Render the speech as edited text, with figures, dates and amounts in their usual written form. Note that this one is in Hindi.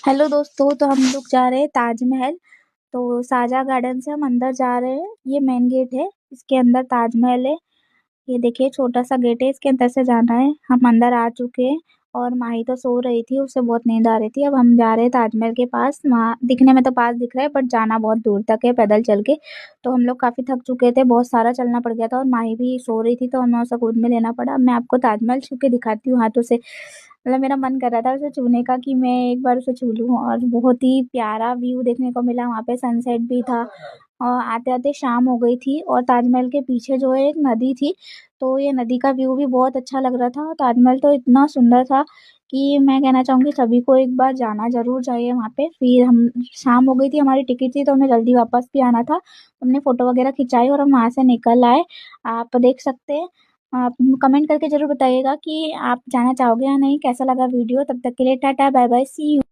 हेलो दोस्तों, तो हम लोग जा रहे हैं ताजमहल। तो साजा गार्डन से हम अंदर जा रहे हैं। ये मेन गेट है, इसके अंदर ताजमहल है। ये देखिए छोटा सा गेट है, इसके अंदर से जाना है। हम अंदर आ चुके हैं और माही तो सो रही थी, उसे बहुत नींद आ रही थी। अब हम जा रहे हैं ताजमहल के पास। वहाँ दिखने में तो पास दिख रहा है, बट जाना बहुत दूर तक है पैदल चल के। तो हम लोग काफी थक चुके थे, बहुत सारा चलना पड़ गया था और माही भी सो रही थी, तो हमें उसे गोद में लेना पड़ा। अब मैं आपको ताजमहल छू के दिखाती हूँ हाथों से। मतलब मेरा मन कर रहा था उसे छूने का, कि मैं एक बार उसे छू लूं। और बहुत ही प्यारा व्यू देखने को मिला, वहाँ पे सनसेट भी था। और आते आते शाम हो गई थी और ताजमहल के पीछे जो है एक नदी थी। तो ये नदी का व्यू भी बहुत अच्छा लग रहा था। और ताजमहल तो इतना सुंदर था कि मैं कहना चाहूंगी सभी को एक बार जाना जरूर चाहिए वहाँ पे। फिर हम शाम हो गई थी, हमारी टिकट थी, तो हमें जल्दी वापस भी आना था। हमने फोटो वगैरह खिंचाई और हम वहां से निकल आए। आप देख सकते हैं। आप कमेंट करके जरूर बताइएगा कि आप जाना चाहोगे या नहीं। कैसा लगा वीडियो? तब तक के लिए tata bye bye, see you.